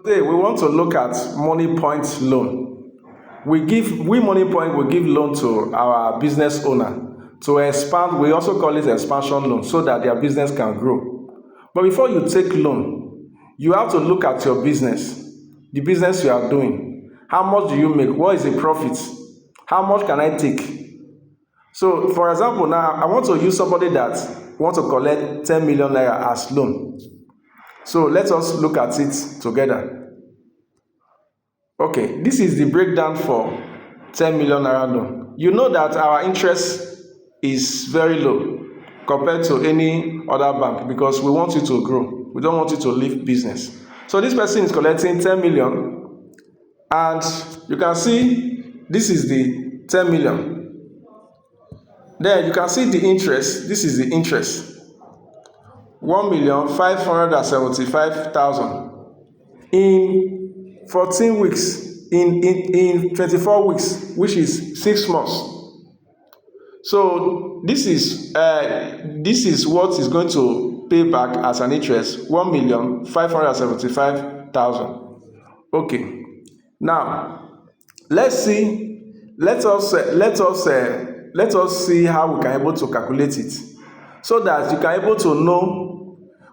Today we want to look at Money Point loan. We Money Point will give loan to our business owner to expand. We also call it expansion loan so that their business can grow. But before you take loan, you have to look at your business, the business you are doing. How much do you make? What is the profit? How much can I take? So, for example, now I want to use somebody that wants to collect 10 million naira as loan. So let us look at it together. Okay, this is the breakdown for 10 million naira loan. You know that our interest is very low compared to any other bank because we want you to grow. We don't want you to leave business. So this person is collecting 10 million, and you can see this is the 10 million. Then you can see the interest. This is the interest. 1,575,000 in 14 weeks, in 24 weeks, which is 6 months. So this is what is going to pay back as an interest, 1,575,000. Okay. Now let's see how we can able to calculate it, so that you can able to know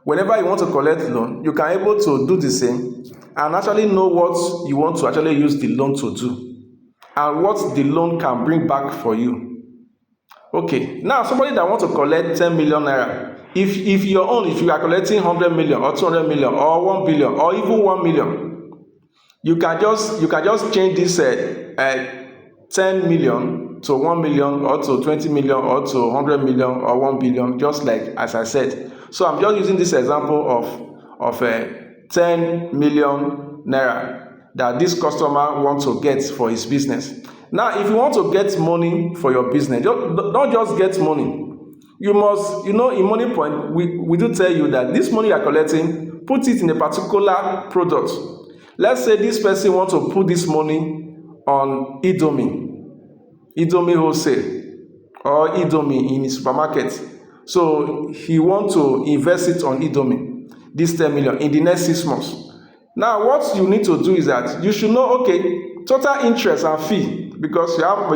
whenever you want to collect loan, you can able to do the same and actually know what you want to actually use the loan to do and what the loan can bring back for you. Okay, now somebody that want to collect 10 million naira, if you are collecting 100 million or 200 million or 1 billion or even 1 million, you can just change this 10 million to 1 million or to 20 million or to 100 million or 1 billion, just like as I said. So I'm just using this example of 10 million naira that this customer wants to get for his business. Now, if you want to get money for your business, don't just get money. You must, in Money Point, we do tell you that this money you are collecting, put it in a particular product. Let's say this person wants to put this money on Indomie wholesale or Indomie in his supermarket. So he wants to invest it on Indomie, this 10 million in the next 6 months. Now, what you need to do is that you should know, okay, total interest and fee, because you have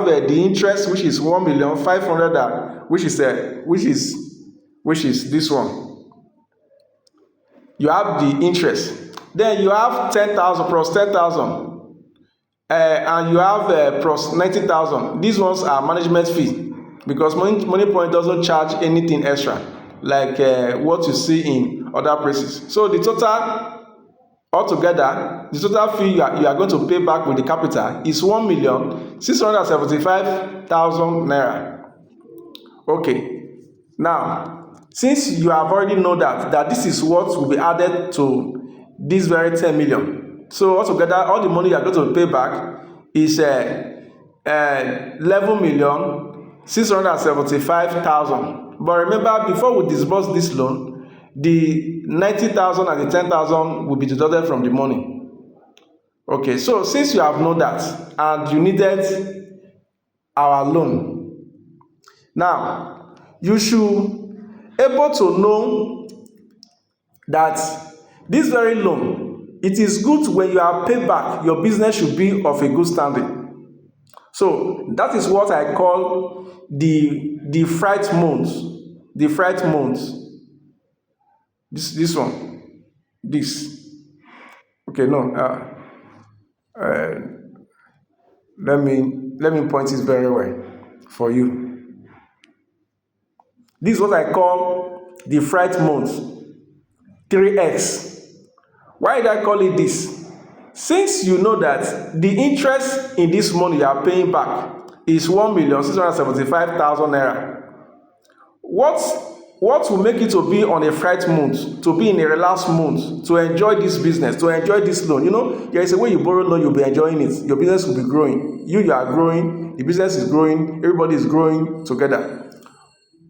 the interest, which is 1,500,000, which is this one. You have the interest. Then you have 10,000 plus 10,000. And you have plus 90,000. These ones are management fee, because Money Point doesn't charge anything extra like what you see in other places. So the total altogether, the total fee you are going to pay back with the capital is 1,675,000 naira. Okay. Now, since you have already know that this is what will be added to this very 10 million. So altogether, all the money you are going to pay back is 11,675,000. But remember, before we disburse this loan, the 90,000 and the 10,000 will be deducted from the money. Okay, so since you have known that and you needed our loan, now you should able to know that this very loan, it is good when you are paid back, your business should be of a good standing. So that is what I call the fright months. The fright months. This one. This. Okay, no. Let me point it very well for you. This is what I call the fright months. 3x. Why did I call it this? Since you know that the interest in this money you are paying back is 1,675,000 naira, what will make you to be on a fright mood, to be in a relaxed mood, to enjoy this business, to enjoy this loan? There is a way you borrow loan, you'll be enjoying it. Your business will be growing. You are growing, the business is growing, everybody is growing together.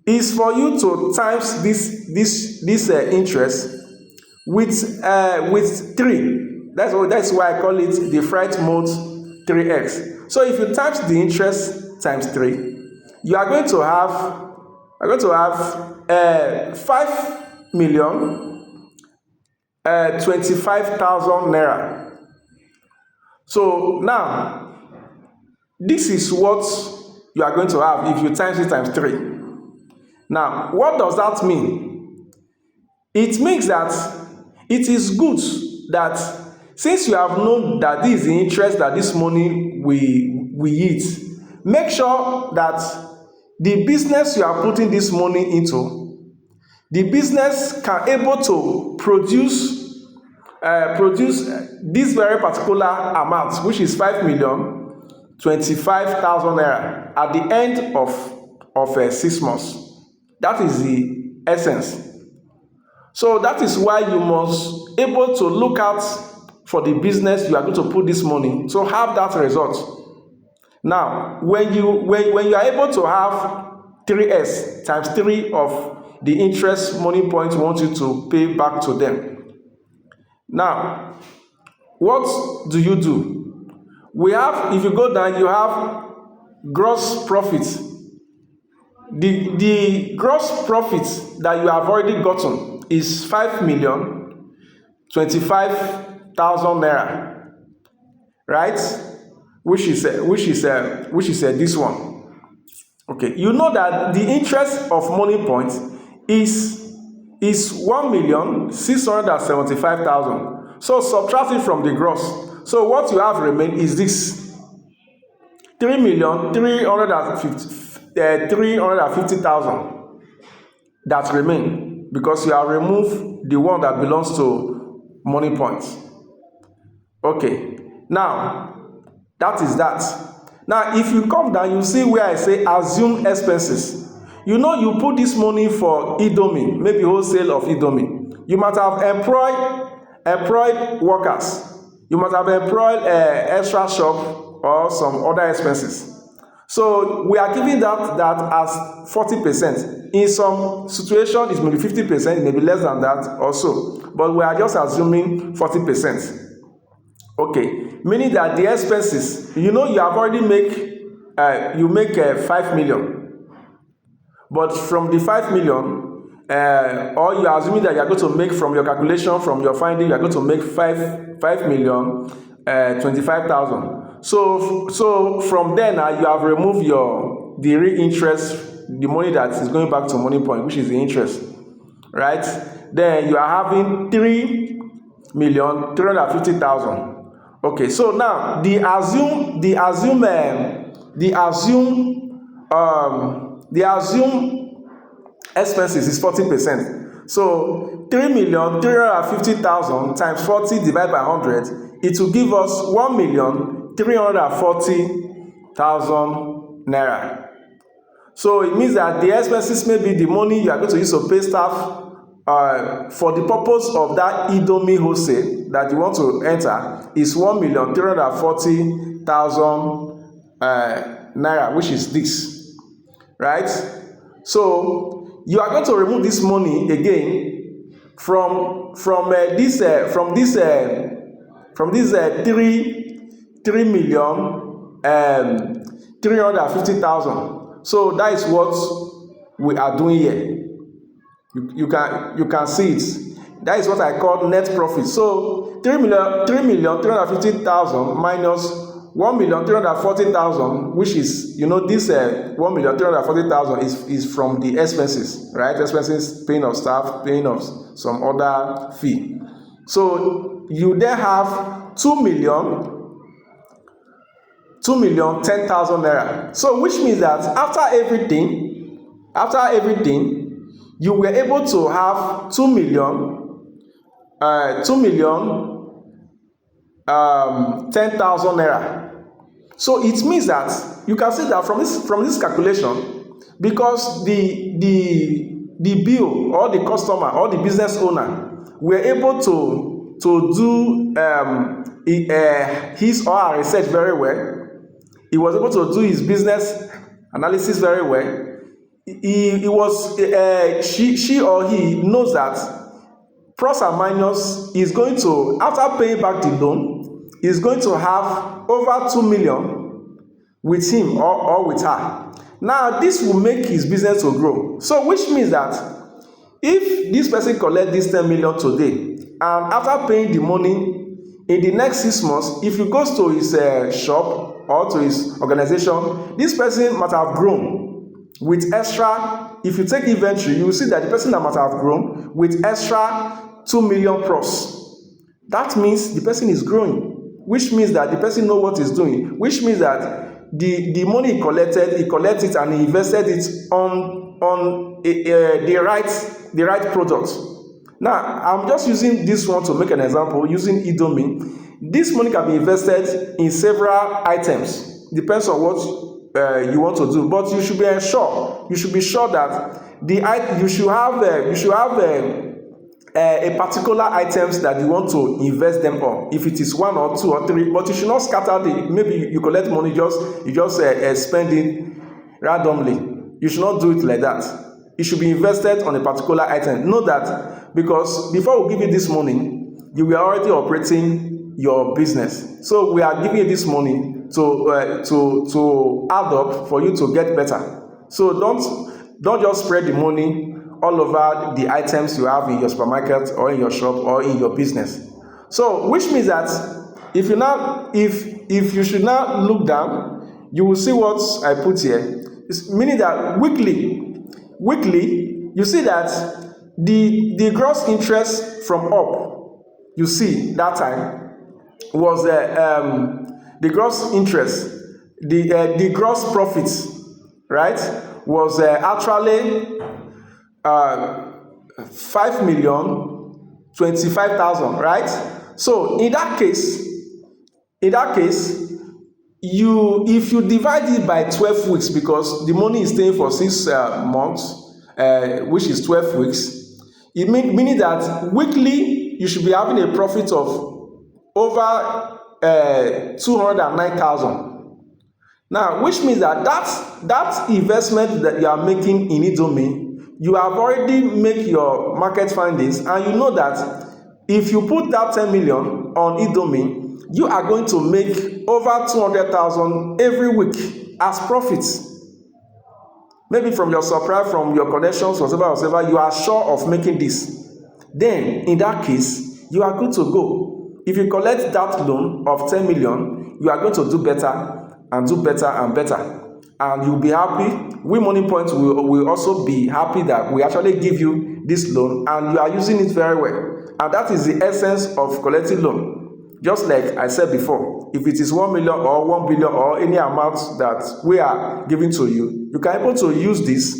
It's for you to times this interest with 3. That's why I call it the fright mode 3x. So if you times the interest times 3, you are going to have 5 million 25,000 naira. So now, this is what you are going to have if you times it times 3. Now, what does that mean? It means that it is good that since you have known that this is the interest that this money will yield, make sure that the business you are putting this money into, the business can able to produce this very particular amount, which is 5,025,000 naira at the end of 6 months. That is the essence. So that is why you must able to look out for the business you are going to put this money to have that result. Now, when you are able to have 3s times 3 of the interest money point you want you to pay back to them. Now, what do? We have, if you go down, you have gross profit. The gross profit that you have already gotten is 5,025,000 naira, right? Which is this one. Okay, you know that the interest of money point is 1,675,000. So subtract it from the gross. So what you have remain is this 3,350,000 that remain, because you have removed the one that belongs to money points. Okay, now that is that. Now if you come down, you see where I say assume expenses. You know, you put this money for Indomie, maybe wholesale of Indomie. You might have employed workers. You might have employed extra shop or some other expenses. So we are giving that as 40%. In some situation, it may be 50%, it may be less than that also. But we are just assuming 40%. Okay, meaning that the expenses, you know, you have already make 5 million. But from the 5 million, or you are assuming that you are going to make, from your calculation, from your finding, you are going to make 5,025,000. So from there now, you have removed the real interest, the money that is going back to money point, which is the interest, right? Then you are having 3,350,000. Okay, so now the assumed expenses is 40%. So 3,350,000 times 40 divided by 100, it will give us 1,340,000 naira. So it means that the expenses may be the money you are going to use to pay staff for the purpose of that Indomie wholesale that you want to enter is 1,340,000 naira, which is this. Right? So you are going to remove this money again from this 3,350,000. So that is what we are doing here. You can see it. That is what I call net profit. So 3,350,000 minus 1,340,000, which is, you know, this 1,340,000 is from the expenses, right? Expenses, paying of staff, paying of some other fee. So you then have 2,010,000 naira. So which means that after everything, you were able to have 2,010,000 naira. So it means that you can see that from this calculation, because the bill or the customer or the business owner were able to do his or her research very well. He was able to do his business analysis very well. She or he knows that plus and minus is going to, after paying back the loan, is going to have over 2 million with him or with her. Now this will make his business to grow. So which means that if this person collect this 10 million today, and after paying the money, in the next 6 months, if you go to his shop or to his organization, this person might have grown with extra. If you take inventory, you will see that the person that might have grown with extra 2 million plus. That means the person is growing, which means that the person knows what he's doing, which means that the money he collected it and he invested it on the right product. Now, I'm just using this one to make an example, using Indomie. This money can be invested in several items, depends on what you want to do, but you should be sure. You should be sure that you should have a particular items that you want to invest them on. If it is 1 or 2 or 3, but you should not scatter maybe you collect money, you just spend it randomly. You should not do it like that. It should be invested on a particular item. Know that, because before we give you this money, you were already operating your business. So we are giving you this money to add up for you to get better. So don't just spread the money all over the items you have in your supermarket or in your shop or in your business. So which means that if you should now look down, you will see what I put here. It's meaning that weekly, you see that the gross interest from up, you see that time was the gross interest, the gross profits, right, was actually 5,025,000, right? So in that case, if you divide it by 12 weeks, because the money is staying for 6 months, which is 12 weeks, it meaning that weekly you should be having a profit of over 209,000. Now, which means that investment that you are making in Indomie, you have already made your market findings, and you know that if you put that 10 million on Indomie, you are going to make over 200,000 every week as profits. Maybe from your supply, from your connections, whatever, you are sure of making this. Then, in that case, you are good to go. If you collect that loan of 10 million, you are going to do better and do better and better. And you'll be happy. We Money Point will also be happy that we actually give you this loan and you are using it very well. And that is the essence of collecting loan. Just like I said before, if it is 1 million or 1 billion or any amount that we are giving to you, you can be able to use this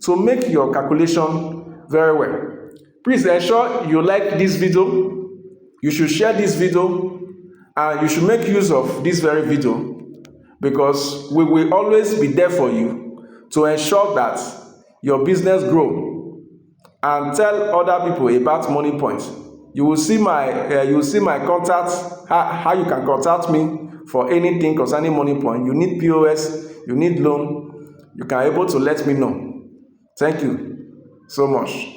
to make your calculation very well. Please ensure you like this video. You should share this video and you should make use of this very video, because we will always be there for you to ensure that your business grow. And tell other people about Money Point. You will see my contact, how you can contact me for anything concerning Money Point. You need POS, you need loan, you can able to let me know. Thank you so much.